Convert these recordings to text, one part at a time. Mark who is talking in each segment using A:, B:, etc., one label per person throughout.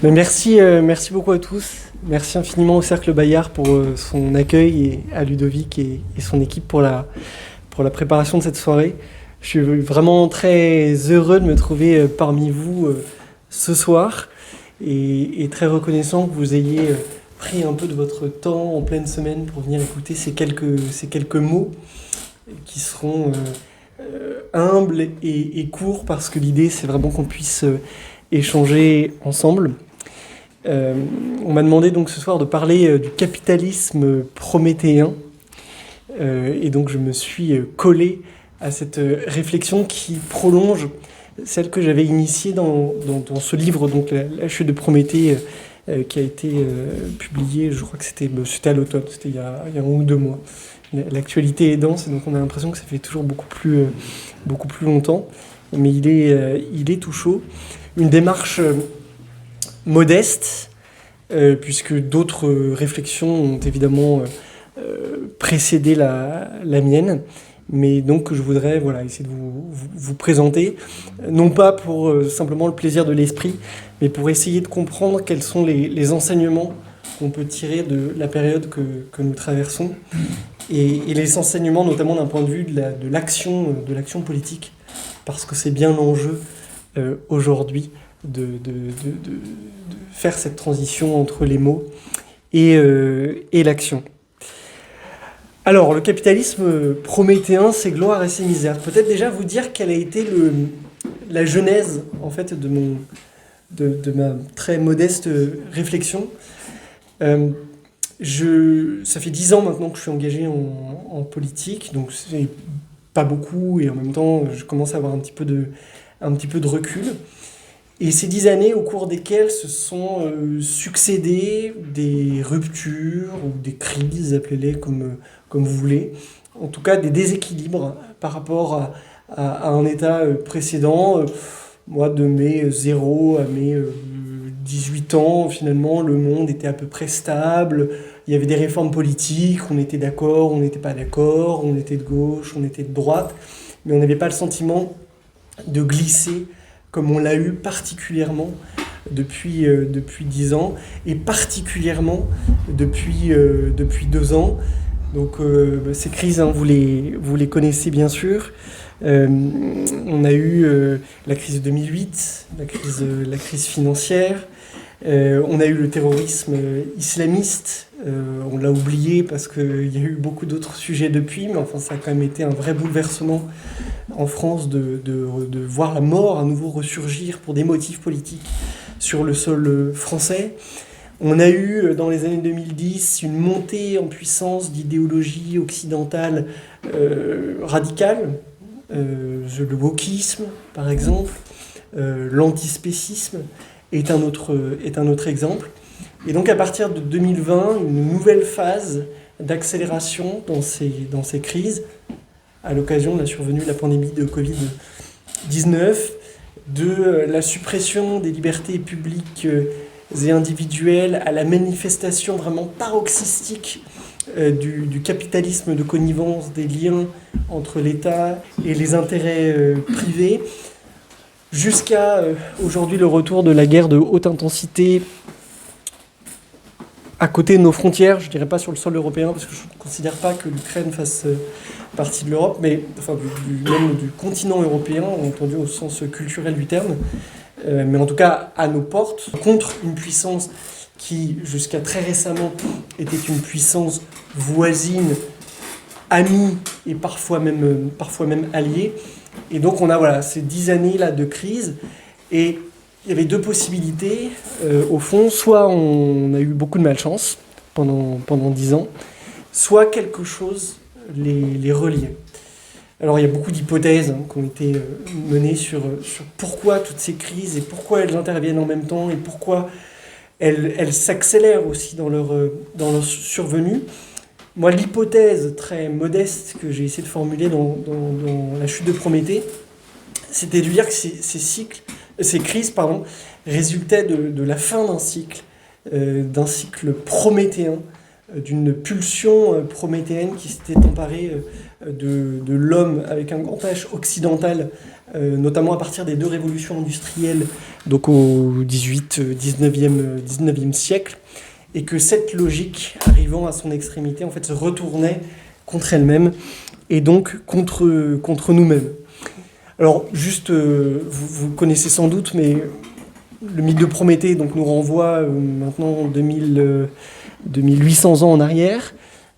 A: Mais merci beaucoup à tous. Merci infiniment au Cercle Bayard pour son accueil et à Ludovic et son équipe pour la préparation de cette soirée. Je suis vraiment très heureux de me trouver parmi vous ce soir et très reconnaissant que vous ayez pris un peu de votre temps en pleine semaine pour venir écouter ces quelques mots qui seront humbles et courts parce que l'idée c'est vraiment qu'on puisse échanger ensemble. On m'a demandé donc ce soir de parler du capitalisme prométhéen et donc je me suis collé à cette réflexion qui prolonge celle que j'avais initiée dans ce livre, donc la chute de Prométhée, qui a été publié, je crois que c'était à l'automne, c'était il y a 1 ou 2 mois. L'actualité est dense et donc on a l'impression que ça fait toujours beaucoup plus longtemps, mais il est tout chaud. Une démarche modeste, puisque d'autres réflexions ont évidemment précédé la mienne, mais donc je voudrais essayer de vous présenter, non pas pour simplement le plaisir de l'esprit, mais pour essayer de comprendre quels sont les enseignements qu'on peut tirer de la période que nous traversons, et les enseignements notamment d'un point de vue de l'action politique, parce que c'est bien l'enjeu aujourd'hui de faire cette transition entre les mots et l'action. Alors, le capitalisme prométhéen, c'est gloire et c'est misère. Peut-être déjà vous dire quelle a été la genèse en fait de ma très modeste réflexion. Ça fait 10 ans maintenant que je suis engagé en politique, donc c'est pas beaucoup et en même temps je commence à avoir un petit peu de recul. Et ces 10 années au cours desquelles se sont succédées des ruptures ou des crises, appelez-les comme vous voulez, en tout cas des déséquilibres par rapport à un état précédent. Moi, de mes 0 à mes 18 ans, finalement, le monde était à peu près stable. Il y avait des réformes politiques, on était d'accord, on n'était pas d'accord, on était de gauche, on était de droite, mais on n'avait pas le sentiment de glisser comme on l'a eu particulièrement depuis 10 ans, et particulièrement depuis 2 ans. Donc ces crises, vous les connaissez bien sûr. On a eu la crise de 2008, la crise financière. On a eu le terrorisme islamiste. On l'a oublié parce qu'il y a eu beaucoup d'autres sujets depuis, mais enfin ça a quand même été un vrai bouleversement en France de voir la mort à nouveau ressurgir pour des motifs politiques sur le sol français. On a eu dans les années 2010 une montée en puissance d'idéologies occidentales radicales, le wokisme par exemple, l'antispécisme est un autre exemple. Et donc à partir de 2020, une nouvelle phase d'accélération dans ces crises, à l'occasion de la survenue de la pandémie de Covid-19, de la suppression des libertés publiques et individuelles à la manifestation vraiment paroxystique du capitalisme de connivence, des liens entre l'État et les intérêts privés, jusqu'à aujourd'hui le retour de la guerre de haute intensité à côté de nos frontières, je ne dirais pas sur le sol européen, parce que je ne considère pas que l'Ukraine fasse partie de l'Europe, mais enfin même du continent européen, entendu au sens culturel du terme, mais en tout cas à nos portes, contre une puissance qui, jusqu'à très récemment, était une puissance voisine, amie et parfois même alliée. Et donc on a ces 10 années-là de crise, et il y avait 2 possibilités, au fond. Soit on a eu beaucoup de malchance pendant 10 ans, soit quelque chose les reliait. Alors il y a beaucoup d'hypothèses qui ont été menées sur pourquoi toutes ces crises et pourquoi elles interviennent en même temps et pourquoi elles s'accélèrent aussi dans leur survenue. Moi, l'hypothèse très modeste que j'ai essayé de formuler dans la chute de Prométhée, c'était de dire que ces crises résultaient de la fin d'un cycle prométhéen d'une pulsion prométhéenne qui s'était emparée de l'homme avec un grand H occidental, notamment à partir des deux révolutions industrielles, donc au 19e siècle, et que cette logique, arrivant à son extrémité, en fait, se retournait contre elle-même et donc contre nous-mêmes. Alors, juste, vous connaissez sans doute, mais le mythe de Prométhée donc, nous renvoie maintenant 2800 ans en arrière,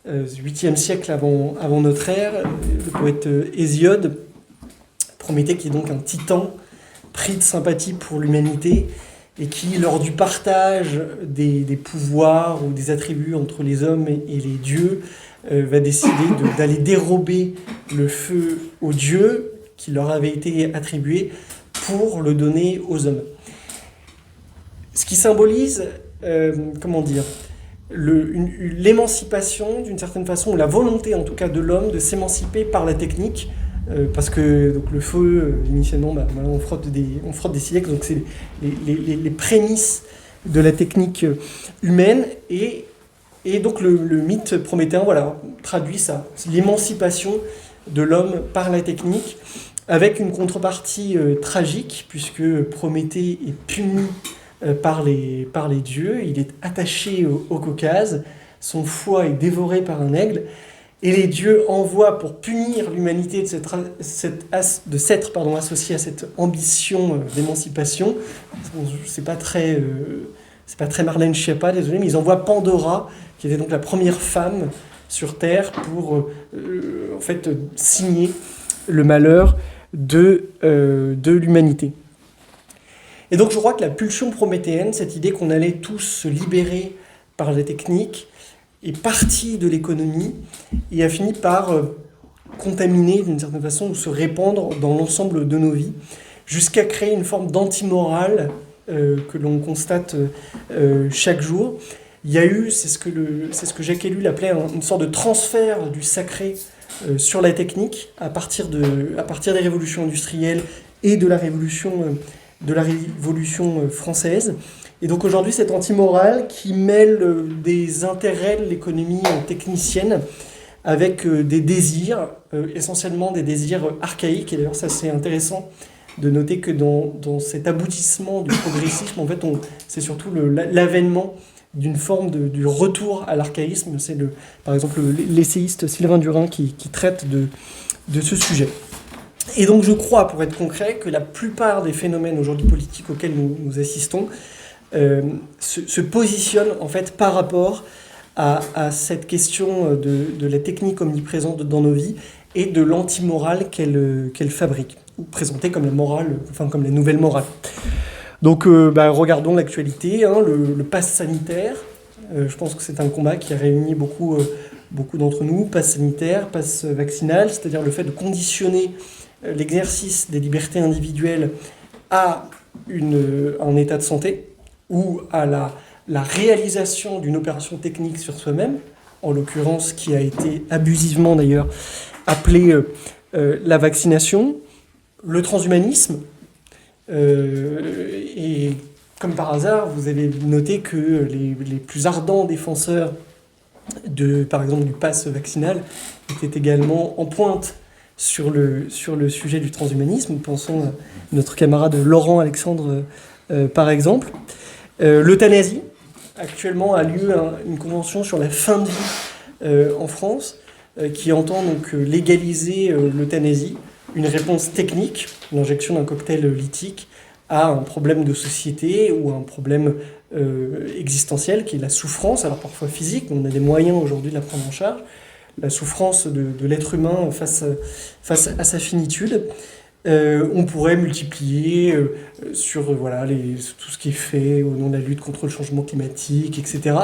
A: 8e siècle avant notre ère, le poète Hésiode, Prométhée qui est donc un titan pris de sympathie pour l'humanité et qui, lors du partage des pouvoirs ou des attributs entre les hommes et les dieux, va décider d'aller dérober le feu aux dieux qui leur avait été attribué pour le donner aux hommes. Ce qui symbolise, l'émancipation d'une certaine façon, ou la volonté en tout cas de l'homme de s'émanciper par la technique, parce que donc, le feu, initialement, on frotte des siècles, donc c'est les prémices de la technique humaine, et donc le mythe prométhéen traduit ça, l'émancipation de l'homme par la technique, avec une contrepartie tragique, puisque Prométhée est puni par les dieux, il est attaché au Caucase, son foie est dévoré par un aigle, et les dieux envoient pour punir l'humanité de s'être associée à cette ambition d'émancipation. C'est pas très Marlène Schiappa, désolé, mais ils envoient Pandora, qui était donc la première femme sur Terre, pour signer le malheur de l'humanité. Et donc je crois que la pulsion prométhéenne, cette idée qu'on allait tous se libérer par la technique, est partie de l'économie et a fini par contaminer d'une certaine façon ou se répandre dans l'ensemble de nos vies, jusqu'à créer une forme d'antimorale que l'on constate chaque jour. Il y a eu, c'est ce que Jacques Ellul appelait une sorte de transfert du sacré sur la technique à partir des révolutions industrielles et de la révolution française. Et donc aujourd'hui, cette antimorale qui mêle des intérêts de l'économie technicienne avec des désirs, essentiellement des désirs archaïques. Et d'ailleurs, ça c'est intéressant de noter que dans cet aboutissement du progressisme, en fait, c'est surtout l'avènement d'une forme du retour à l'archaïsme. C'est par exemple l'essayiste Sylvain Durin qui traite de ce sujet. Et donc je crois, pour être concret, que la plupart des phénomènes aujourd'hui politiques auxquels nous assistons se positionnent en fait par rapport à cette question de la technique omniprésente dans nos vies et de l'antimorale qu'elle fabrique, ou présentée comme la morale, comme la nouvelle morale. Donc regardons l'actualité, le pass sanitaire. Je pense que c'est un combat qui a réuni beaucoup d'entre nous. Pass sanitaire, pass vaccinal, c'est-à-dire le fait de conditionner l'exercice des libertés individuelles à un état de santé ou à la réalisation d'une opération technique sur soi-même, en l'occurrence qui a été abusivement d'ailleurs appelée la vaccination, le transhumanisme, et comme par hasard, vous avez noté que les plus ardents défenseurs par exemple du pass vaccinal étaient également en pointe sur le sujet du transhumanisme. Pensons à notre camarade Laurent Alexandre, par exemple. L'euthanasie. Actuellement a lieu une convention sur la fin de vie en France qui entend donc légaliser l'euthanasie, une réponse technique, l'injection d'un cocktail lithique, à un problème de société ou à un problème existentiel qui est la souffrance, alors parfois physique, mais on a des moyens aujourd'hui de la prendre en charge, la souffrance de l'être humain face à sa finitude. On pourrait multiplier sur tout ce qui est fait au nom de la lutte contre le changement climatique, etc.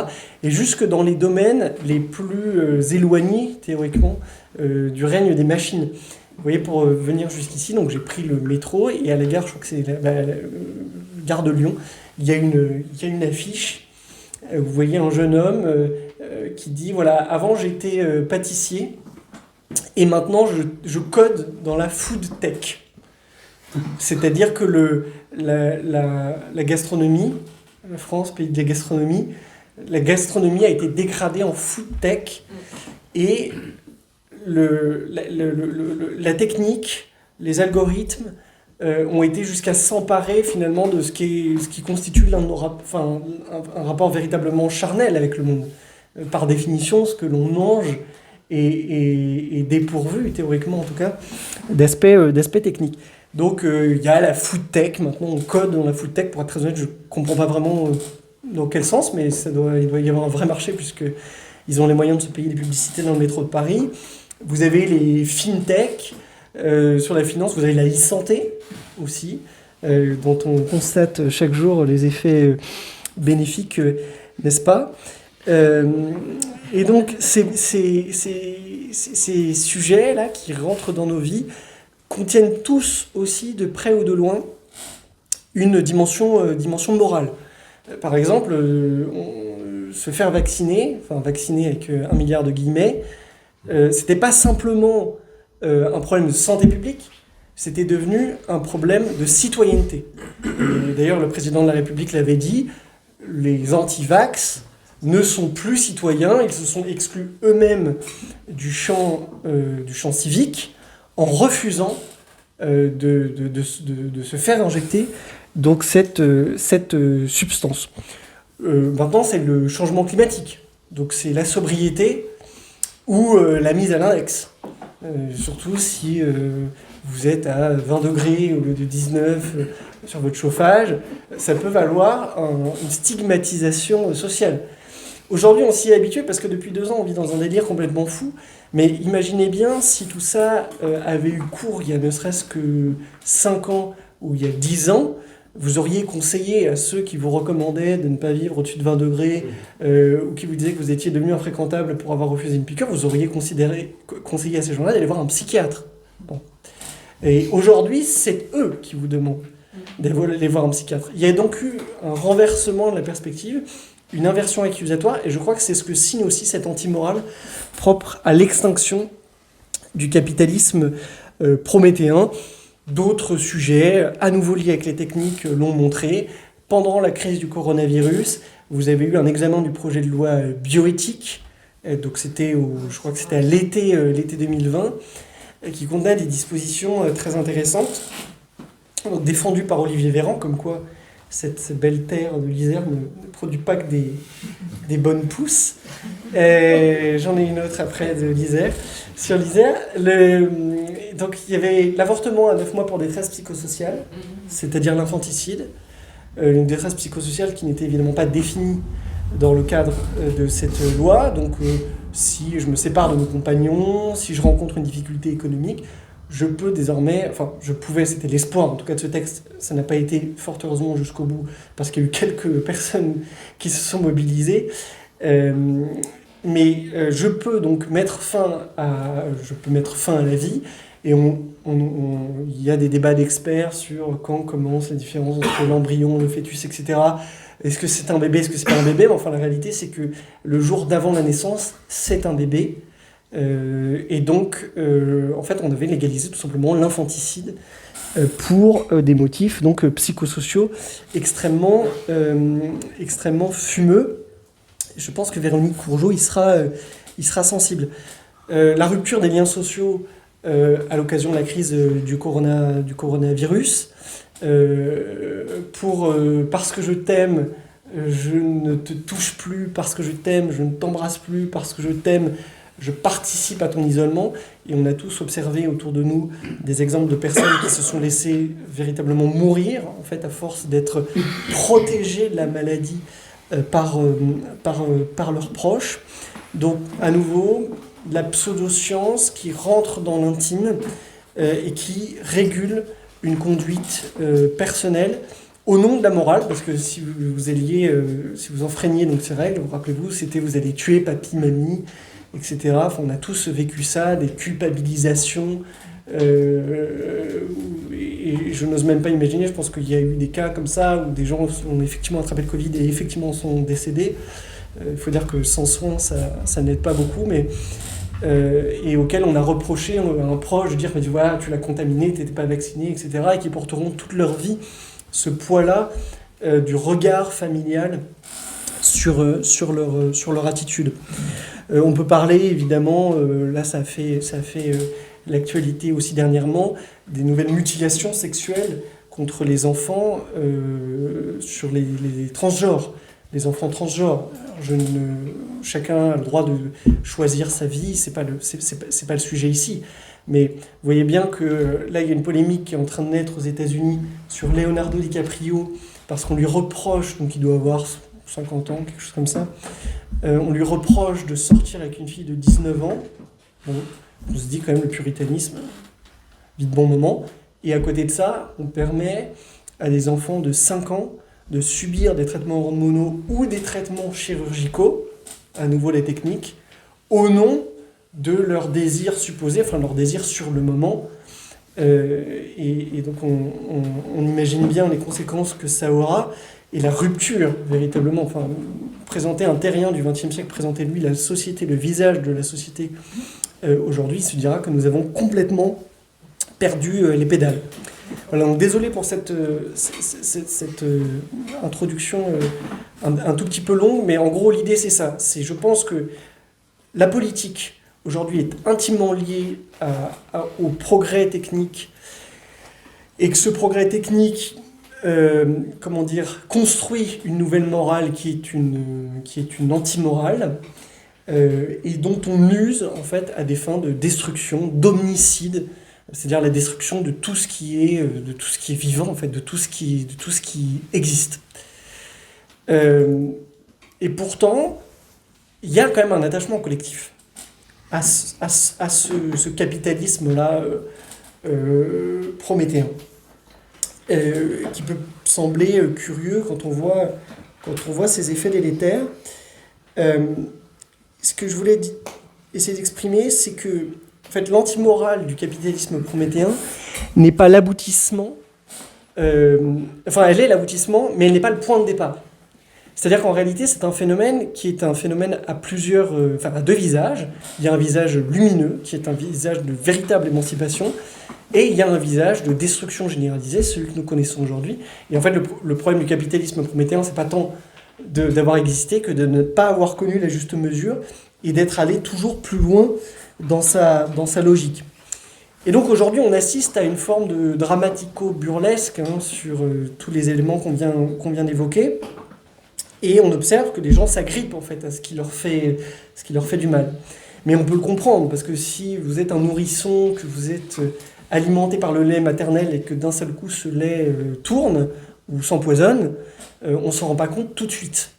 A: Et jusque dans les domaines les plus éloignés, théoriquement, du règne des machines. Vous voyez, pour venir jusqu'ici, donc j'ai pris le métro et à la gare, je crois que c'est la gare de Lyon, il y a une affiche. Vous voyez un jeune homme qui dit, voilà, avant j'étais pâtissier et maintenant je code dans la food tech. C'est-à-dire que la gastronomie, la France, pays de la gastronomie, La gastronomie a été dégradée en food tech et la technique, les algorithmes ont été jusqu'à s'emparer finalement de ce qui constitue un rapport véritablement charnel avec le monde. Par définition, ce que l'on mange est dépourvu, théoriquement en tout cas, d'aspects techniques. Donc il y a la food tech, maintenant on code dans la food tech, pour être très honnête, je ne comprends pas vraiment dans quel sens, mais il doit y avoir un vrai marché puisqu'ils ont les moyens de se payer des publicités dans le métro de Paris. Vous avez les fintech, sur la finance, vous avez la e-santé aussi, dont on constate chaque jour les effets bénéfiques, n'est-ce pas ? Et donc ces sujets-là qui rentrent dans nos vies contiennent tous aussi, de près ou de loin, une dimension morale. Par exemple, se faire vacciner, enfin vacciner avec 1 milliard de guillemets, c'était pas simplement un problème de santé publique, c'était devenu un problème de citoyenneté. D'ailleurs, le président de la République l'avait dit, les anti-vax ne sont plus citoyens, ils se sont exclus eux-mêmes du champ civique en refusant de se faire injecter donc cette substance. Maintenant, c'est le changement climatique, donc c'est la sobriété ou la mise à l'index. Surtout si vous êtes à 20 degrés au lieu de 19 sur votre chauffage, ça peut valoir une stigmatisation sociale. Aujourd'hui, on s'y est habitué parce que depuis 2 ans, on vit dans un délire complètement fou. Mais imaginez bien si tout ça avait eu cours il y a ne serait-ce que 5 ans ou il y a 10 ans, vous auriez conseillé à ceux qui vous recommandaient de ne pas vivre au-dessus de 20 degrés ou qui vous disaient que vous étiez devenu infréquentable pour avoir refusé une piqûre, vous auriez conseillé à ces gens-là d'aller voir un psychiatre. Bon. Et aujourd'hui, c'est eux qui vous demandent d'aller voir un psychiatre. Il y a donc eu un renversement de la perspective, une inversion accusatoire, et je crois que c'est ce que signe aussi cette antimorale propre à l'extinction du capitalisme prométhéen. D'autres sujets, à nouveau liés avec les techniques, l'ont montré. Pendant la crise du coronavirus, vous avez eu un examen du projet de loi bioéthique, donc je crois que c'était à l'été 2020, qui contenait des dispositions très intéressantes, donc défendues par Olivier Véran, comme quoi cette belle terre de l'Isère ne produit pas que des bonnes pousses. J'en ai une autre après de l'Isère. Sur l'Isère, donc il y avait l'avortement à 9 mois pour détresse psychosociale, c'est-à-dire l'infanticide. Une détresse psychosociale qui n'était évidemment pas définie dans le cadre de cette loi. Donc si je me sépare de mon compagnon, si je rencontre une difficulté économique, je peux désormais, c'était l'espoir en tout cas de ce texte, ça n'a pas été fort heureusement jusqu'au bout, parce qu'il y a eu quelques personnes qui se sont mobilisées, mais je peux donc mettre fin à la vie, et il y a des débats d'experts sur quand commence la différence entre l'embryon, le fœtus, etc. Est-ce que c'est un bébé, est-ce que c'est pas un bébé? Mais enfin la réalité c'est que le jour d'avant la naissance, c'est un bébé. Et donc, en fait, on devait légaliser tout simplement l'infanticide pour des motifs donc psychosociaux extrêmement fumeux. Je pense que Véronique Courgeot il sera sensible. La rupture des liens sociaux à l'occasion de la crise du coronavirus, parce que je t'aime, je ne te touche plus, parce que je t'aime, je ne t'embrasse plus, parce que je t'aime, je participe à ton isolement. Et on a tous observé autour de nous des exemples de personnes qui se sont laissées véritablement mourir, en fait, à force d'être protégées de la maladie par leurs proches. Donc, à nouveau, la pseudo-science qui rentre dans l'intime et qui régule une conduite personnelle au nom de la morale, parce que si vous enfreigniez donc ces règles, vous rappelez-vous, c'était vous allez tuer papy, mamie, etc. Enfin, on a tous vécu ça, des culpabilisations, et je n'ose même pas imaginer, je pense qu'il y a eu des cas comme ça où des gens ont effectivement attrapé le Covid et effectivement sont décédés. Il faut dire que sans soins, ça n'aide pas beaucoup, mais et auquel on a reproché à un proche de dire mais voilà, tu l'as contaminé, tu n'étais pas vacciné, etc. et qui porteront toute leur vie ce poids-là du regard familial sur leur attitude. On peut parler évidemment, là ça fait l'actualité aussi dernièrement, des nouvelles mutilations sexuelles contre les enfants sur les transgenres, les enfants transgenres. Chacun a le droit de choisir sa vie, c'est pas le sujet ici. Mais vous voyez bien que là, il y a une polémique qui est en train de naître aux États-Unis sur Leonardo DiCaprio, parce qu'on lui reproche, donc il doit avoir 50 ans, quelque chose comme ça, on lui reproche de sortir avec une fille de 19 ans. Bon, on se dit quand même le puritanisme, vite bon moment. Et à côté de ça, on permet à des enfants de 5 ans de subir des traitements hormonaux ou des traitements chirurgicaux, à nouveau les techniques, au nom de leur désir supposé, enfin leur désir sur le moment. Et donc on imagine bien les conséquences que ça aura et la rupture véritablement. Enfin, présenter un terrien du XXe siècle, présenter lui la société, le visage de la société aujourd'hui, il se dira que nous avons complètement perdu les pédales. Voilà, donc désolé pour cette introduction un tout petit peu longue, mais en gros l'idée c'est ça. Je pense que la politique aujourd'hui est intimement liée au progrès technique, et que ce progrès technique construit une nouvelle morale qui est une anti-morale, et dont on use en fait à des fins de destruction, d'homicide, c'est-à-dire la destruction de tout ce qui est vivant en fait, de tout ce qui existe. Et pourtant, il y a quand même un attachement collectif à ce capitalisme-là prométhéen, qui peut sembler curieux quand on voit ses effets délétères. Ce que je voulais essayer d'exprimer, c'est que en fait, l'antimorale du capitalisme prométhéen n'est pas l'aboutissement, elle est l'aboutissement, mais elle n'est pas le point de départ. C'est-à-dire qu'en réalité, c'est un phénomène qui est un phénomène à deux visages. Il y a un visage lumineux, qui est un visage de véritable émancipation, et il y a un visage de destruction généralisée, celui que nous connaissons aujourd'hui. Et en fait, le problème du capitalisme prométhéen, c'est pas tant d'avoir existé que de ne pas avoir connu la juste mesure et d'être allé toujours plus loin dans sa logique. Et donc aujourd'hui, on assiste à une forme de dramatico-burlesque sur tous les éléments qu'on vient d'évoquer. Et on observe que les gens s'agrippent en fait à ce qui leur fait du mal. Mais on peut le comprendre, parce que si vous êtes un nourrisson, que vous êtes alimenté par le lait maternel et que d'un seul coup ce lait tourne ou s'empoisonne, on ne s'en rend pas compte tout de suite.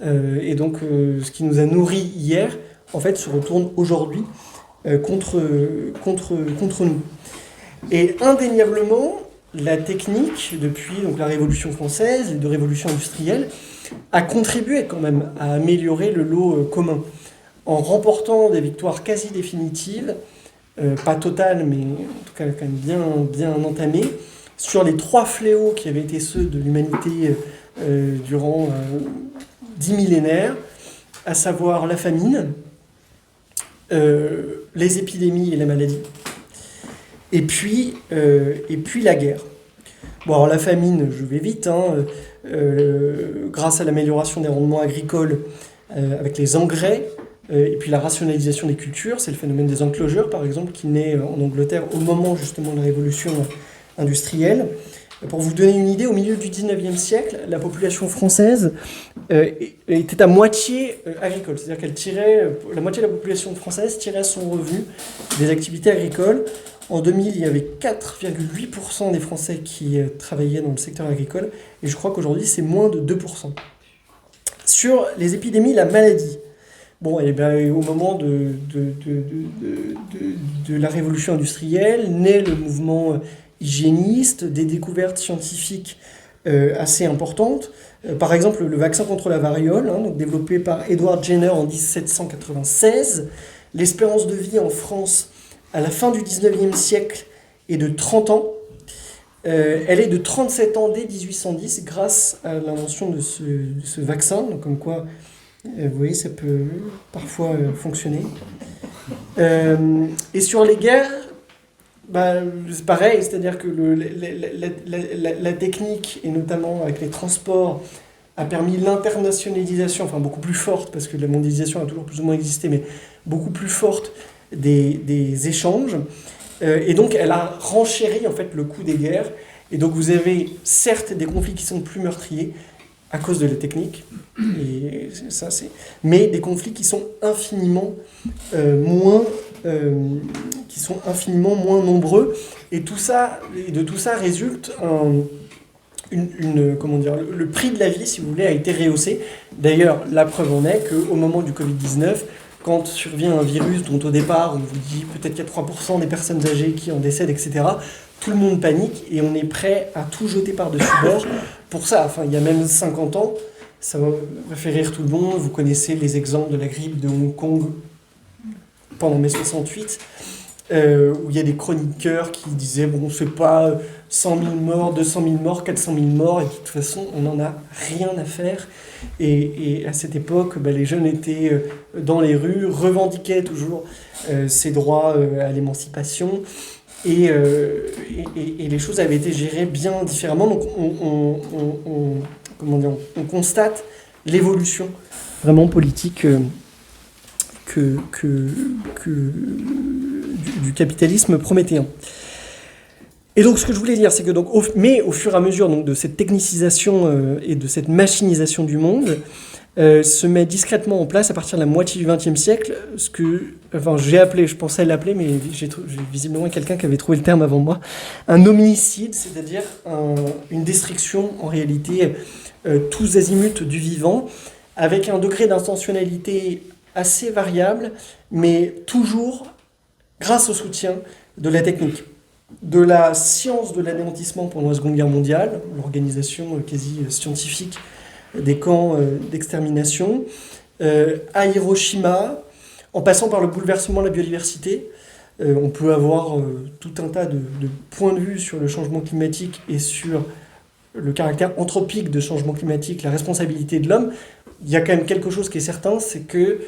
A: Et donc ce qui nous a nourris hier, en fait, se retourne aujourd'hui contre nous. Et indéniablement, la technique, depuis donc, la Révolution française, les deux révolutions industrielles, a contribué quand même à améliorer le lot commun, en remportant des victoires quasi définitives, pas totales, mais en tout cas quand même bien entamées, sur les 3 fléaux qui avaient été ceux de l'humanité durant 10 millénaires, à savoir la famine, les épidémies et les maladies, et puis la guerre. Bon, alors la famine, je vais vite, grâce à l'amélioration des rendements agricoles avec les engrais, et puis la rationalisation des cultures, c'est le phénomène des enclosures par exemple, qui naît en Angleterre au moment justement de la révolution industrielle. Pour vous donner une idée, au milieu du 19e siècle, la population française était à moitié agricole, c'est-à-dire la moitié de la population française tirait son revenu des activités agricoles. En 2000, il y avait 4,8% des Français qui travaillaient dans le secteur agricole, et je crois qu'aujourd'hui, c'est moins de 2%. Sur les épidémies, la maladie. Bon, et bien, au moment de la révolution industrielle, naît le mouvement hygiéniste, des découvertes scientifiques assez importantes. Par exemple, le vaccin contre la variole, donc développé par Edward Jenner en 1796. L'espérance de vie en France à la fin du 19e siècle est de 30 ans. Elle est de 37 ans dès 1810 grâce à l'invention de ce vaccin. Donc, comme quoi, vous voyez, ça peut parfois fonctionner. Et sur les guerres, c'est pareil, c'est-à-dire que la technique, et notamment avec les transports, a permis l'internationalisation, enfin beaucoup plus forte, parce que la mondialisation a toujours plus ou moins existé, mais beaucoup plus forte des échanges. Et donc elle a renchéri en fait le coût des guerres. Et donc vous avez certes des conflits qui sont plus meurtriers à cause de la technique, et ça, mais des conflits qui sont infiniment moins nombreux. Et de tout ça résulte comment dire, le prix de la vie, si vous voulez, a été rehaussé. D'ailleurs, la preuve en est qu'au moment du Covid-19, quand survient un virus dont au départ on vous dit peut-être qu'il y a 3% des personnes âgées qui en décèdent, etc., tout le monde panique et on est prêt à tout jeter par-dessus bord pour ça. Enfin, il y a même 50 ans, ça va faire rire tout le monde. Vous connaissez les exemples de la grippe de Hong Kong pendant mai 68, où il y a des chroniqueurs qui disaient bon, c'est pas 100 000 morts, 200 000 morts, 400 000 morts, et de toute façon, on n'en a rien à faire. Et à cette époque, les jeunes étaient dans les rues, revendiquaient toujours ces droits à l'émancipation, et les choses avaient été gérées bien différemment. Donc on constate l'évolution vraiment politique du capitalisme prométhéen. Et donc ce que je voulais dire, c'est que mais au fur et à mesure donc, de cette technicisation et de cette machinisation du monde, se met discrètement en place à partir de la moitié du XXe siècle ce que, je pensais l'appeler, mais j'ai visiblement quelqu'un qui avait trouvé le terme avant moi, un homicide, c'est-à-dire une destruction en réalité tous azimuts du vivant, avec un degré d'intentionnalité assez variable, mais toujours grâce au soutien de la technique, de la science de l'anéantissement pendant la Seconde Guerre mondiale, l'organisation quasi scientifique des camps d'extermination, à Hiroshima, en passant par le bouleversement de la biodiversité. On peut avoir tout un tas de points de vue sur le changement climatique et sur le caractère anthropique de changement climatique, la responsabilité de l'homme. Il y a quand même quelque chose qui est certain, c'est que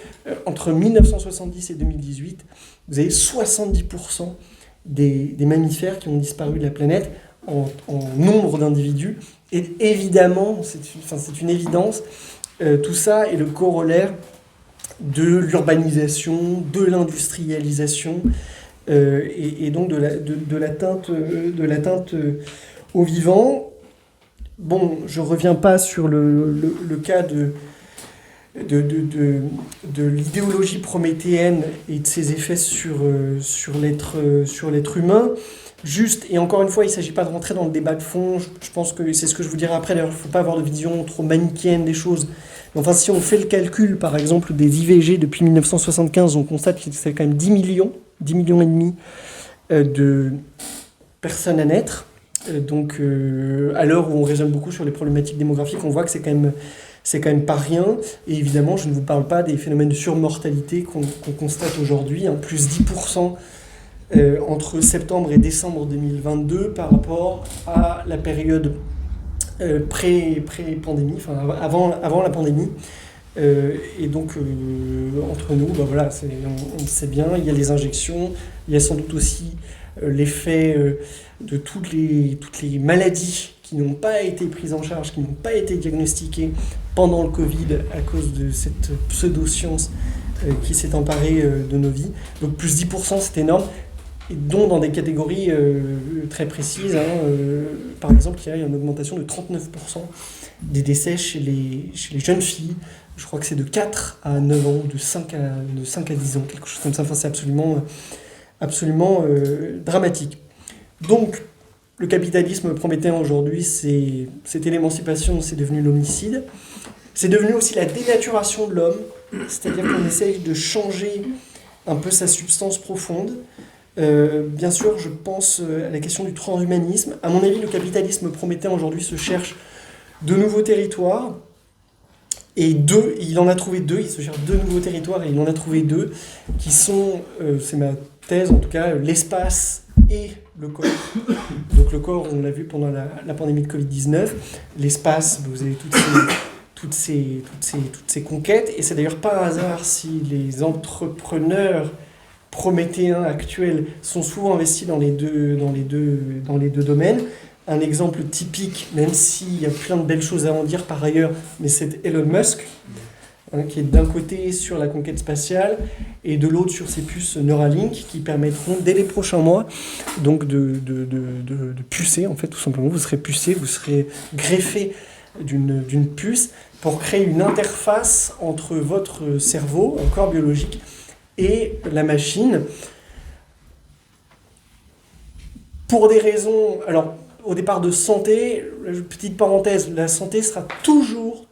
A: entre 1970 et 2018, vous avez 70% des mammifères qui ont disparu de la planète en nombre d'individus. Et évidemment, c'est une évidence, tout ça est le corollaire de l'urbanisation, de l'industrialisation, et donc de l'atteinte aux vivants. Bon, je ne reviens pas sur le cas de l'idéologie prométhéenne et de ses effets sur l'être humain. Juste, et encore une fois, il ne s'agit pas de rentrer dans le débat de fond, je pense que c'est ce que je vous dirai après, d'ailleurs, il ne faut pas avoir de vision trop manichéenne des choses. Mais enfin, si on fait le calcul, par exemple, des IVG depuis 1975, on constate que c'est quand même 10 millions et demi de personnes à naître. Donc, à l'heure où on raisonne beaucoup sur les problématiques démographiques, on voit que c'est quand même pas rien. Et évidemment, je ne vous parle pas des phénomènes de surmortalité qu'on constate aujourd'hui, plus 10% entre septembre et décembre 2022 par rapport à la période pré-pandémie, enfin avant la pandémie. Et donc, entre nous, voilà, on sait bien, il y a les injections, il y a sans doute aussi l'effet de toutes les maladies qui n'ont pas été prises en charge, qui n'ont pas été diagnostiquées pendant le Covid à cause de cette pseudo-science qui s'est emparée de nos vies. Donc plus 10%, c'est énorme, et dont dans des catégories très précises. Par exemple, il y a une augmentation de 39% des décès chez les jeunes filles. Je crois que c'est de 4 à 9 ans, de 5 à 10 ans, quelque chose comme ça. Enfin, c'est absolument dramatique. Donc, le capitalisme prométhéen aujourd'hui, c'était l'émancipation, c'est devenu l'homicide. C'est devenu aussi la dénaturation de l'homme, c'est-à-dire qu'on essaye de changer un peu sa substance profonde. Bien sûr, je pense à la question du transhumanisme. À mon avis, le capitalisme prométhéen aujourd'hui se cherche de nouveaux territoires. Et il en a trouvé deux, il se cherche deux nouveaux territoires et il en a trouvé deux qui sont, c'est ma thèse en tout cas, l'espace et le corps. Donc le corps, on l'a vu pendant la pandémie de Covid-19. L'espace, vous avez toutes ces conquêtes. Et c'est d'ailleurs pas un hasard si les entrepreneurs prométhéens actuels sont souvent investis dans les deux domaines. un exemple typique, même s'il y a plein de belles choses à en dire par ailleurs, mais c'est Elon Musk, hein, qui est d'un côté sur la conquête spatiale et de l'autre sur ces puces Neuralink qui permettront dès les prochains mois donc de pucer, en fait, tout simplement. Vous serez pucé, vous serez greffé d'une puce pour créer une interface entre votre cerveau, un corps biologique, et la machine. Pour des raisons, alors au départ de santé, petite parenthèse, la santé sera toujours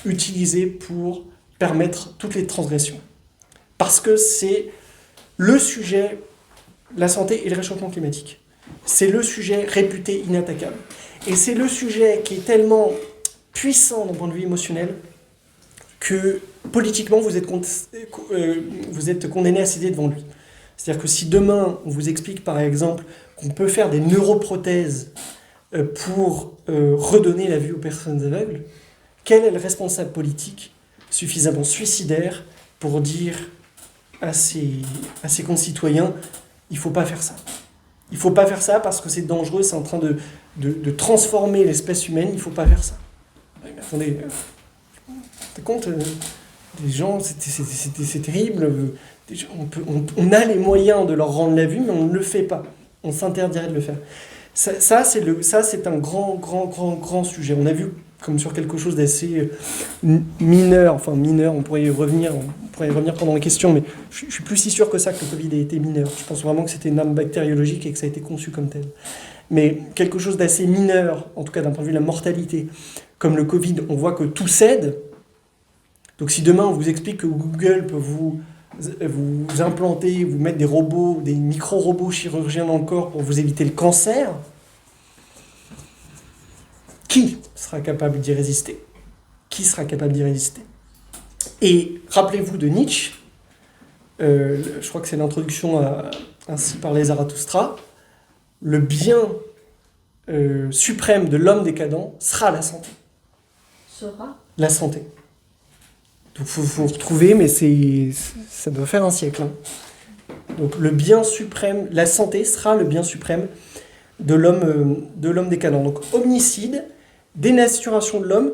A: utilisée pour permettre toutes les transgressions. Parce que c'est le sujet, la santé et le réchauffement climatique. C'est le sujet réputé inattaquable. Et c'est le sujet qui est tellement puissant d'un point de vue émotionnel que politiquement vous êtes condamné à céder devant lui. C'est-à-dire que si demain on vous explique par exemple qu'on peut faire des neuroprothèses pour redonner la vue aux personnes aveugles, quel est le responsable politique suffisamment suicidaire pour dire à ses concitoyens « il ne faut pas faire ça ». Il ne faut pas faire ça parce que c'est dangereux, c'est en train de transformer l'espèce humaine, il ne faut pas faire ça. Mais attendez, t'es compte, les gens, c'est terrible, on a les moyens de leur rendre la vue, mais on ne le fait pas. On s'interdirait de le faire. Ça, c'est un grand sujet. On a vu comme sur quelque chose d'assez mineur, on pourrait y revenir pendant les questions, mais je suis plus si sûr que ça que le Covid a été mineur. Je pense vraiment que c'était une arme bactériologique et que ça a été conçu comme tel. Mais quelque chose d'assez mineur, en tout cas d'un point de vue de la mortalité, comme le Covid, on voit que tout cède. Donc si demain on vous explique que Google peut vous implanter, vous mettre des robots, des micro-robots chirurgiens dans le corps pour vous éviter le cancer, qui sera capable d'y résister ? Qui sera capable d'y résister ? Et rappelez-vous de Nietzsche, je crois que c'est l'introduction à Ainsi parlait Zarathustra, le bien suprême de l'homme décadent sera la santé.
B: Sera ?
A: La santé. Donc il faut retrouver, mais ça doit faire un siècle. Hein. Donc le bien suprême, la santé sera le bien suprême de l'homme décadent. Donc homicide, dénaturation de l'homme,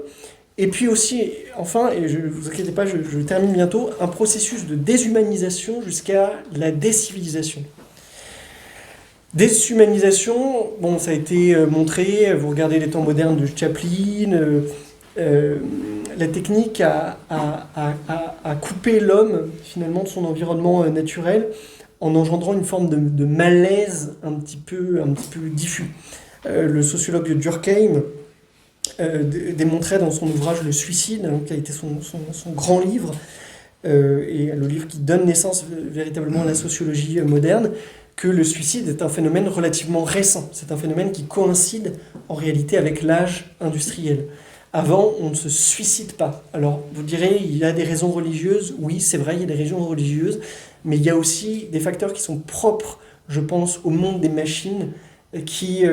A: et puis aussi, enfin, et ne vous inquiétez pas, je termine bientôt, un processus de déshumanisation jusqu'à la décivilisation. Déshumanisation, bon, ça a été montré, vous regardez les temps modernes de Chaplin, la technique a coupé l'homme finalement de son environnement naturel en engendrant une forme de malaise un petit peu diffus. Le sociologue Durkheim démontrait dans son ouvrage Le Suicide, hein, qui a été son grand livre, et le livre qui donne naissance véritablement à la sociologie moderne, que le suicide est un phénomène relativement récent. C'est un phénomène qui coïncide en réalité avec l'âge industriel. Avant, on ne se suicide pas. Alors, vous direz, il y a des raisons religieuses. Oui, c'est vrai, il y a des raisons religieuses, mais il y a aussi des facteurs qui sont propres, je pense, au monde des machines, qui,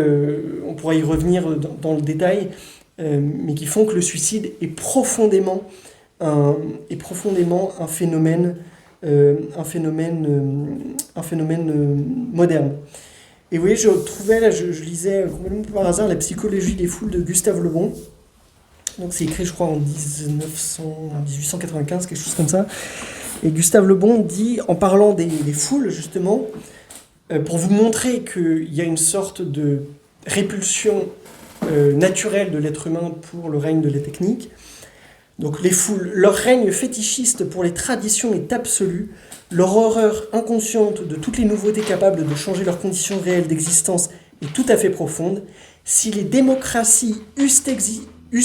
A: on pourra y revenir dans le détail, mais qui font que le suicide est profondément un phénomène moderne. Et vous voyez, je trouvais, là, je lisais complètement par hasard La psychologie des foules de Gustave Le Bon. Donc c'est écrit, je crois, en 1895, quelque chose comme ça. Et Gustave Le Bon dit, en parlant des foules, justement, pour vous montrer qu'il y a une sorte de répulsion naturelle de l'être humain pour le règne de la technique. Donc les foules, leur règne fétichiste pour les traditions est absolu, leur horreur inconsciente de toutes les nouveautés capables de changer leurs conditions réelles d'existence est tout à fait profonde. Si les démocraties eussent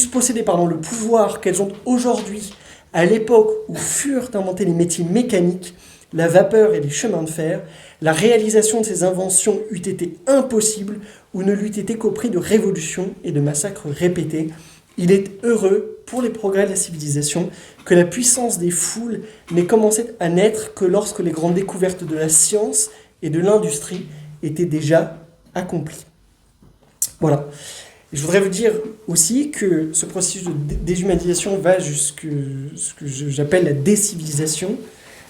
A: possédé le pouvoir qu'elles ont aujourd'hui, à l'époque où furent inventés les métiers mécaniques, la vapeur et les chemins de fer, la réalisation de ces inventions eût été impossible ou ne l'eût été qu'au prix de révolutions et de massacres répétés. Il est heureux, pour les progrès de la civilisation, que la puissance des foules n'ait commencé à naître que lorsque les grandes découvertes de la science et de l'industrie étaient déjà accomplies. Voilà. Et je voudrais vous dire aussi que ce processus de déshumanisation va jusqu'à ce que j'appelle la décivilisation,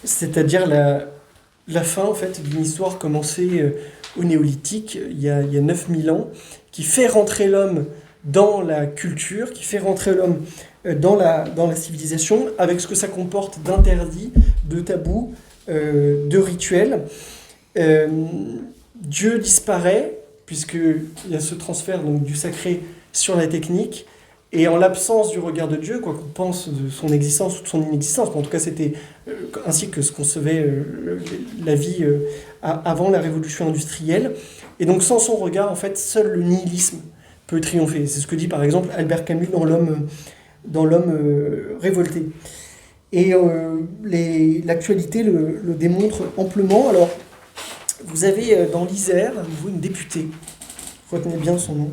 A: c'est-à-dire la fin en fait d'une histoire commencée au néolithique, il y a 9000 ans, qui fait rentrer l'homme dans la culture, qui fait rentrer l'homme dans la civilisation, avec ce que ça comporte d'interdits, de tabous, de rituels. Dieu disparaît, puisqu'il y a ce transfert donc, du sacré sur la technique, et en l'absence du regard de Dieu, quoi qu'on pense de son existence ou de son inexistence, en tout cas c'était ainsi que se concevait la vie avant la révolution industrielle, et donc sans son regard, en fait, seul le nihilisme peut triompher. C'est ce que dit par exemple Albert Camus dans l'homme révolté. Et l'actualité le démontre amplement. Alors, vous avez dans l'Isère, à nouveau, une députée, retenez bien son nom,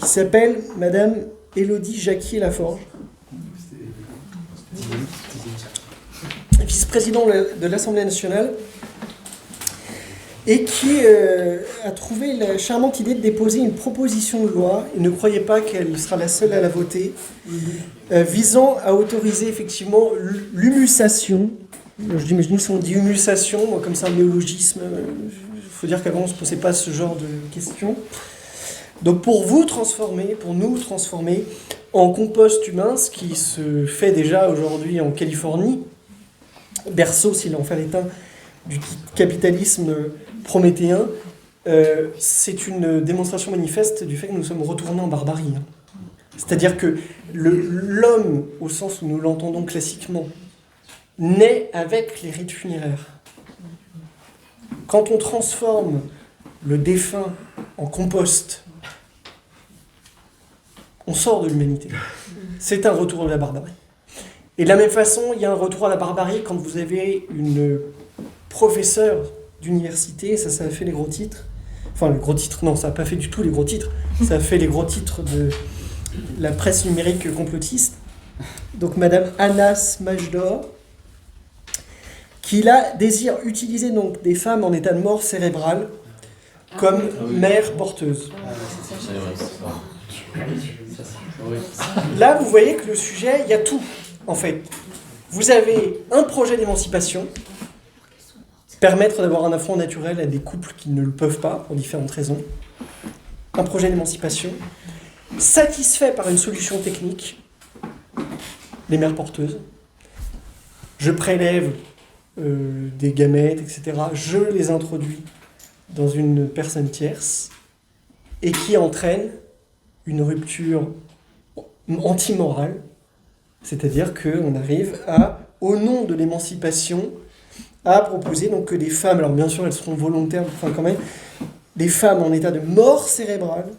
A: qui s'appelle Madame Élodie Jacquier-Laforge, vice-présidente de l'Assemblée nationale, et qui a trouvé la charmante idée de déposer une proposition de loi, et ne croyez pas qu'elle sera la seule à la voter, visant à autoriser effectivement l'humusation. J'imagine qu'on dit humusation, moi, comme c'est un néologisme, il faut dire qu'avant on ne se posait pas ce genre de questions. Donc pour nous transformer en compost humain, ce qui se fait déjà aujourd'hui en Californie, berceau, s'il en fallait un, du capitalisme prométhéen, c'est une démonstration manifeste du fait que nous sommes retournés en barbarie. C'est-à-dire que l'homme, au sens où nous l'entendons classiquement, naît avec les rites funéraires. Quand on transforme le défunt en compost, on sort de l'humanité. C'est un retour de la barbarie. Et de la même façon, il y a un retour à la barbarie quand vous avez une professeure d'université, ça a fait les gros titres. Enfin, les gros titres, non, ça n'a pas fait du tout les gros titres. Ça a fait les gros titres de la presse numérique complotiste. Donc, Madame Anas Majdor, qui là désire utiliser donc des femmes en état de mort cérébrale comme mères porteuses. Là, vous voyez que le sujet, il y a tout, en fait. Vous avez un projet d'émancipation, permettre d'avoir un affront naturel à des couples qui ne le peuvent pas, pour différentes raisons. Un projet d'émancipation, satisfait par une solution technique, les mères porteuses. Je prélève des gamètes, etc. Je les introduis dans une personne tierce, et qui entraîne une rupture antimorale, c'est-à-dire qu'on arrive au nom de l'émancipation, à proposer donc que des femmes, alors bien sûr elles seront volontaires, enfin quand même, des femmes en état de mort cérébrale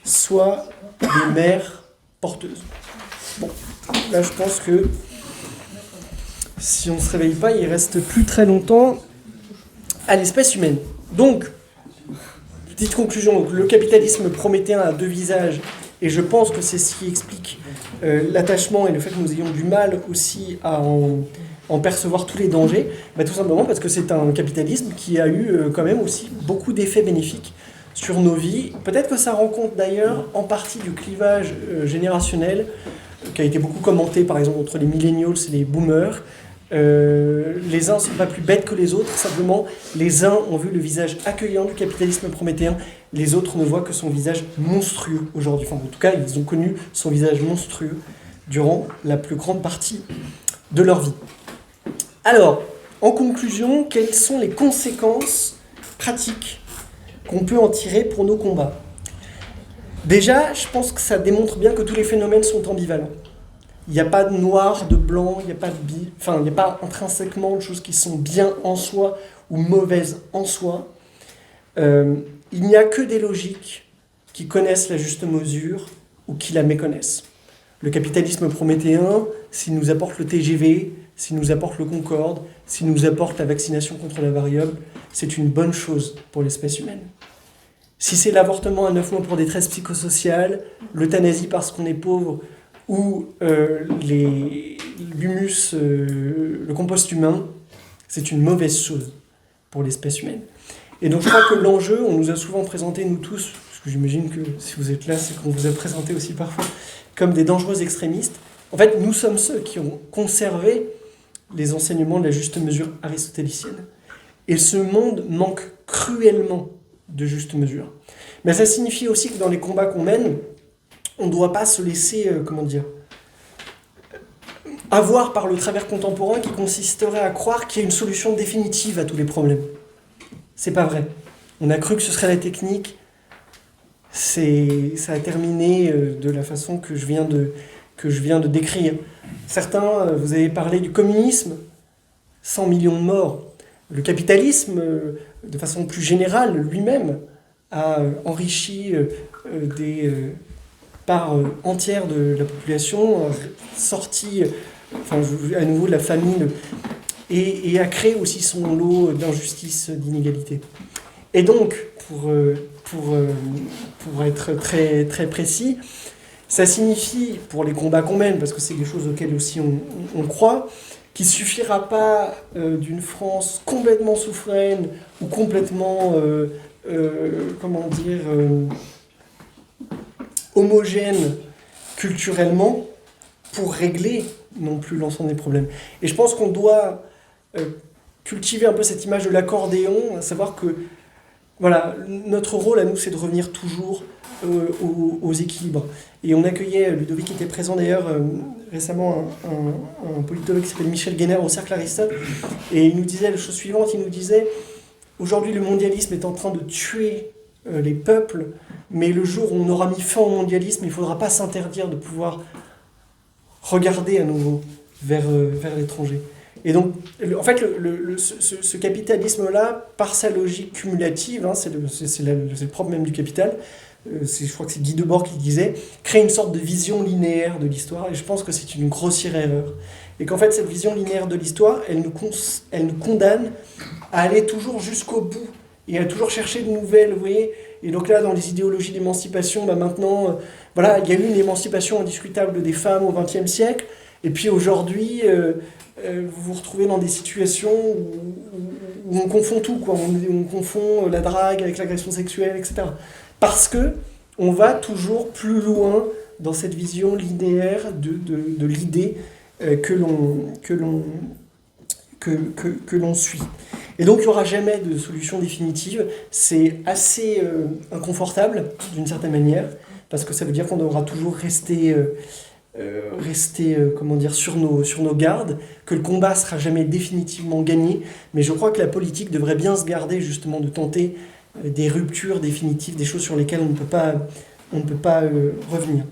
A: soient des mères porteuses. Bon, là je pense que si on ne se réveille pas, il ne reste plus très longtemps à l'espèce humaine. Donc, petite conclusion, donc, le capitalisme prométhéen a deux visages, et je pense que c'est ce qui explique l'attachement et le fait que nous ayons du mal aussi à en percevoir tous les dangers, tout simplement parce que c'est un capitalisme qui a eu quand même aussi beaucoup d'effets bénéfiques sur nos vies. Peut-être que ça rend compte d'ailleurs en partie du clivage générationnel qui a été beaucoup commenté par exemple entre les millennials et les boomers. Les uns ne sont pas plus bêtes que les autres, simplement les uns ont vu le visage accueillant du capitalisme prométhéen, les autres ne voient que son visage monstrueux aujourd'hui. Enfin, en tout cas, ils ont connu son visage monstrueux durant la plus grande partie de leur vie. Alors, en conclusion, quelles sont les conséquences pratiques qu'on peut en tirer pour nos combats ? Déjà, je pense que ça démontre bien que tous les phénomènes sont ambivalents. Il n'y a pas de noir, de blanc, il n'y a pas il n'y a pas intrinsèquement de choses qui sont bien en soi ou mauvaises en soi. Il n'y a que des logiques qui connaissent la juste mesure ou qui la méconnaissent. Le capitalisme prométhéen, s'il nous apporte le TGV, s'il nous apporte le Concorde, s'il nous apporte la vaccination contre la variole, c'est une bonne chose pour l'espèce humaine. Si c'est l'avortement à 9 mois pour détresse psychosociale, l'euthanasie parce qu'on est pauvre, ou l'humus, le compost humain, c'est une mauvaise chose pour l'espèce humaine. Et donc je crois que l'enjeu, on nous a souvent présenté, nous tous, parce que j'imagine que si vous êtes là, c'est qu'on vous a présenté aussi parfois, comme des dangereux extrémistes. En fait, nous sommes ceux qui ont conservé les enseignements de la juste mesure aristotélicienne. Et ce monde manque cruellement de juste mesure. Mais ça signifie aussi que dans les combats qu'on mène, on ne doit pas se laisser, avoir par le travers contemporain qui consisterait à croire qu'il y a une solution définitive à tous les problèmes. C'est pas vrai. On a cru que ce serait la technique. Ça a terminé de la façon que je viens de décrire. Certains, vous avez parlé du communisme, 100 millions de morts. Le capitalisme, de façon plus générale, lui-même, a enrichi des parts entières de la population, sorti à nouveau de la famine, et a créé aussi son lot d'injustice, d'inégalité. Et donc, pour être très, très précis, ça signifie, pour les combats qu'on mène, parce que c'est des choses auxquelles aussi on croit, qu'il ne suffira pas d'une France complètement souveraine ou complètement, homogène culturellement pour régler non plus l'ensemble des problèmes. Et je pense qu'on doit cultiver un peu cette image de l'accordéon, à savoir que voilà, notre rôle à nous, c'est de revenir toujours aux équilibres. Et on accueillait, Ludovic qui était présent d'ailleurs récemment, un politologue qui s'appelle Michel Guénard au Cercle Aristote, et il nous disait la chose suivante, il nous disait « Aujourd'hui, le mondialisme est en train de tuer les peuples, mais le jour où on aura mis fin au mondialisme, il ne faudra pas s'interdire de pouvoir regarder à nouveau vers l'étranger. » Et donc, en fait, ce capitalisme-là, par sa logique cumulative, hein, c'est le propre même du capital, je crois que c'est Guy Debord qui disait, crée une sorte de vision linéaire de l'histoire, et je pense que c'est une grossière erreur. Et qu'en fait, cette vision linéaire de l'histoire, elle nous condamne à aller toujours jusqu'au bout, et à toujours chercher de nouvelles, vous voyez. Et donc là, dans les idéologies d'émancipation, maintenant, voilà, il y a eu une émancipation indiscutable des femmes au XXe siècle, et puis aujourd'hui, vous vous retrouvez dans des situations où on confond tout, quoi. On confond la drague avec l'agression sexuelle, etc. Parce que on va toujours plus loin dans cette vision linéaire de l'idée que l'on suit. Et donc il n'y aura jamais de solution définitive. C'est assez inconfortable d'une certaine manière, parce que ça veut dire qu'on devra toujours rester sur nos gardes, que le combat ne sera jamais définitivement gagné, mais je crois que la politique devrait bien se garder justement de tenter des ruptures définitives, des choses sur lesquelles on ne peut pas revenir.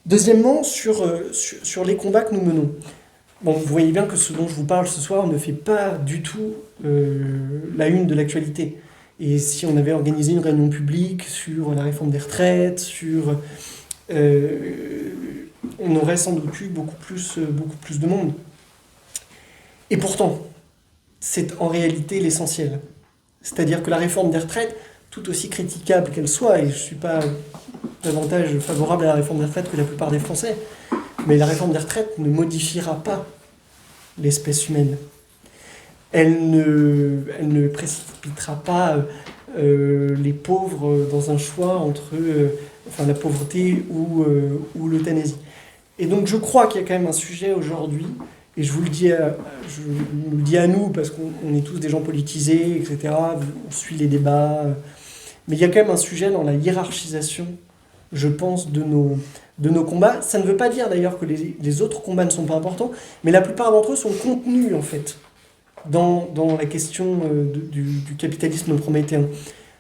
A: Deuxièmement, sur les combats que nous menons. Bon, vous voyez bien que ce dont je vous parle ce soir ne fait pas du tout la une de l'actualité. Et si on avait organisé une réunion publique sur la réforme des retraites, on aurait sans doute eu beaucoup plus de monde. Et pourtant, c'est en réalité l'essentiel. C'est-à-dire que la réforme des retraites, tout aussi critiquable qu'elle soit, et je ne suis pas davantage favorable à la réforme des retraites que la plupart des Français, mais la réforme des retraites ne modifiera pas l'espèce humaine. Elle ne précipitera pas les pauvres dans un choix entre la pauvreté ou l'euthanasie. Et donc je crois qu'il y a quand même un sujet aujourd'hui, et je vous le dis à nous, parce qu'on est tous des gens politisés, etc., on suit les débats, mais il y a quand même un sujet dans la hiérarchisation, je pense, de nos combats. Ça ne veut pas dire d'ailleurs que les autres combats ne sont pas importants, mais la plupart d'entre eux sont contenus, en fait, dans la question du capitalisme prométhéen.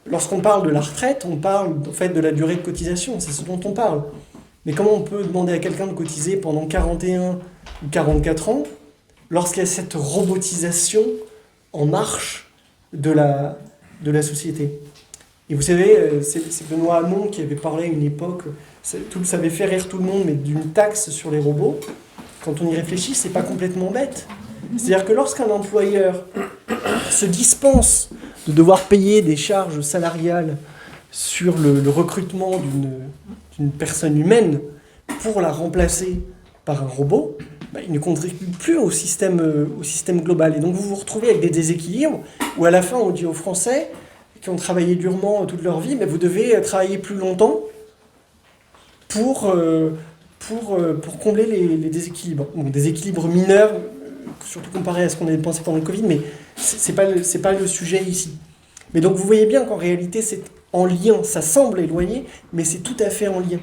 A: Lorsqu'on parle de la retraite, on parle en fait de la durée de cotisation, c'est ce dont on parle. Mais comment on peut demander à quelqu'un de cotiser pendant 41 ou 44 ans lorsqu'il y a cette robotisation en marche de la société? Et vous savez, c'est Benoît Hamon qui avait parlé à une époque, ça avait fait rire tout le monde, mais d'une taxe sur les robots. Quand on y réfléchit, c'est pas complètement bête. C'est-à-dire que lorsqu'un employeur se dispense de devoir payer des charges salariales sur le recrutement d'une personne humaine pour la remplacer par un robot, il ne contribue plus au système global. Et donc vous vous retrouvez avec des déséquilibres où à la fin on dit aux Français qui ont travaillé durement toute leur vie, mais vous devez travailler plus longtemps pour combler les déséquilibres. Bon, déséquilibres mineurs, surtout comparé à ce qu'on avait pensé pendant le Covid, mais c'est pas le sujet ici. Mais donc vous voyez bien qu'en réalité c'est en lien, ça semble éloigné, mais c'est tout à fait en lien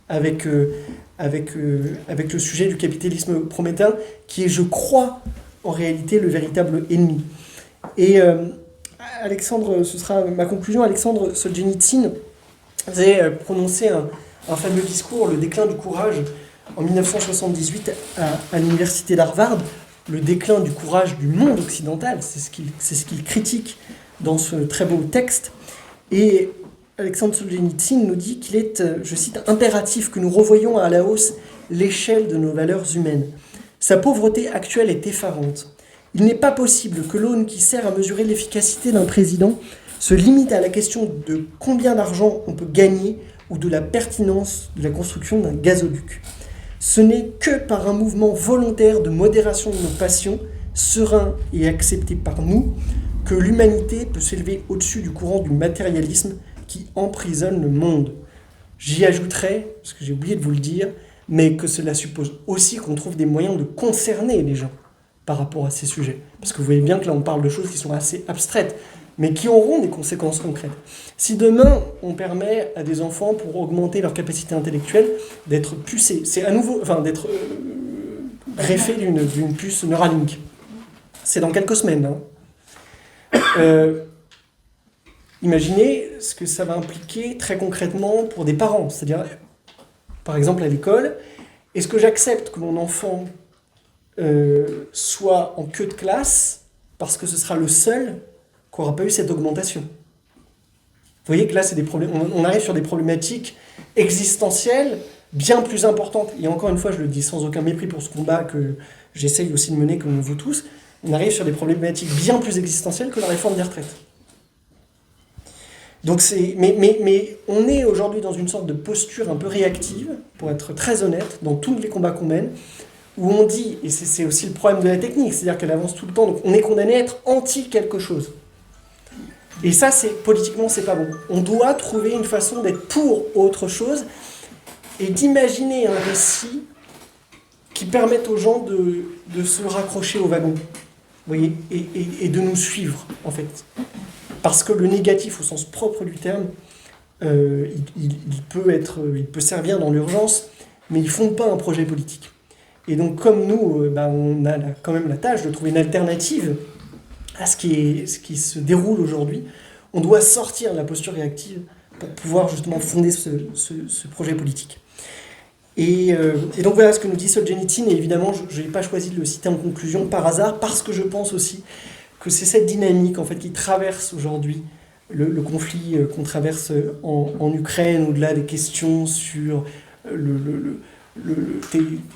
A: avec le sujet du capitalisme prométhéen, qui est, je crois, en réalité le véritable ennemi. Et Alexandre, ce sera ma conclusion, Alexandre Solzhenitsyn avait prononcé un fameux discours, Le déclin du courage, en 1978 à l'université d'Harvard. Le déclin du courage du monde occidental, c'est ce qu'il critique dans ce très beau texte. Et Alexandre Solzhenitsyn nous dit qu'il est, je cite, « impératif que nous revoyions à la hausse l'échelle de nos valeurs humaines. Sa pauvreté actuelle est effarante. Il n'est pas possible que l'aune qui sert à mesurer l'efficacité d'un président se limite à la question de combien d'argent on peut gagner ou de la pertinence de la construction d'un gazoduc. Ce n'est que par un mouvement volontaire de modération de nos passions, serein et accepté par nous, que l'humanité peut s'élever au-dessus du courant du matérialisme qui emprisonne le monde. » J'y ajouterai, parce que j'ai oublié de vous le dire, mais que cela suppose aussi qu'on trouve des moyens de concerner les gens par rapport à ces sujets. Parce que vous voyez bien que là, on parle de choses qui sont assez abstraites, mais qui auront des conséquences concrètes. Si demain, on permet à des enfants, pour augmenter leur capacité intellectuelle, d'être pucés, c'est à nouveau, enfin, d'être greffés d'une puce Neuralink. C'est dans quelques semaines. Imaginez ce que ça va impliquer très concrètement pour des parents. C'est-à-dire, par exemple, à l'école, est-ce que j'accepte que mon enfant soit en queue de classe parce que ce sera le seul qui n'aura pas eu cette augmentation? Vous voyez que là, c'est des problèmes, on arrive sur des problématiques existentielles bien plus importantes. Et encore une fois, je le dis sans aucun mépris pour ce combat que j'essaye aussi de mener comme vous tous, on arrive sur des problématiques bien plus existentielles que la réforme des retraites. Donc mais on est aujourd'hui dans une sorte de posture un peu réactive, pour être très honnête, dans tous les combats qu'on mène, où on dit, et c'est aussi le problème de la technique, c'est-à-dire qu'elle avance tout le temps, donc on est condamné à être anti quelque chose. Et ça, politiquement, c'est pas bon. On doit trouver une façon d'être pour autre chose et d'imaginer un récit qui permette aux gens de se raccrocher au wagon, vous voyez, et de nous suivre, en fait. Parce que le négatif, au sens propre du terme, il peut servir dans l'urgence, mais il ne fonde pas un projet politique. Et donc, comme nous, on a quand même la tâche de trouver une alternative à ce qui se déroule aujourd'hui, on doit sortir de la posture réactive pour pouvoir justement fonder ce projet politique. Et donc voilà ce que nous dit Solzhenitsyn, et évidemment je n'ai pas choisi de le citer en conclusion par hasard, parce que je pense aussi que c'est cette dynamique en fait, qui traverse aujourd'hui le conflit qu'on traverse en Ukraine, au-delà des questions sur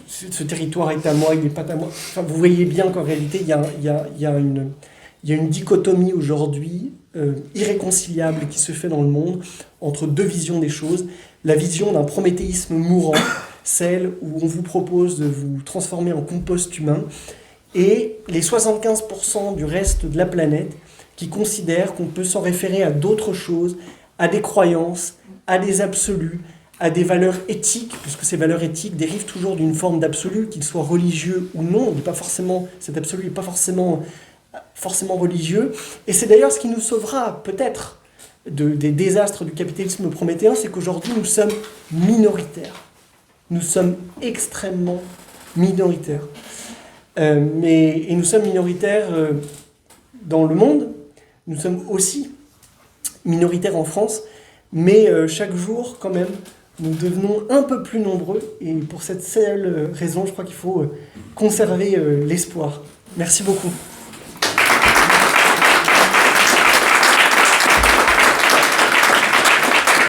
A: ce territoire est à moi, il n'est pas à moi. Enfin, vous voyez bien qu'en réalité, il y a une dichotomie aujourd'hui irréconciliable qui se fait dans le monde entre deux visions des choses. La vision d'un prométhéisme mourant, celle où on vous propose de vous transformer en compost humain, et les 75% du reste de la planète qui considèrent qu'on peut s'en référer à d'autres choses, à des croyances, à des absolus, à des valeurs éthiques, puisque ces valeurs éthiques dérivent toujours d'une forme d'absolu, qu'il soit religieux ou non. Cet absolu n'est pas forcément religieux. Et c'est d'ailleurs ce qui nous sauvera peut-être des désastres du capitalisme prométhéen, c'est qu'aujourd'hui nous sommes minoritaires. Nous sommes extrêmement minoritaires. Et nous sommes minoritaires dans le monde, nous sommes aussi minoritaires en France, mais chaque jour, quand même, nous devenons un peu plus nombreux, et pour cette seule raison, je crois qu'il faut conserver l'espoir. Merci beaucoup.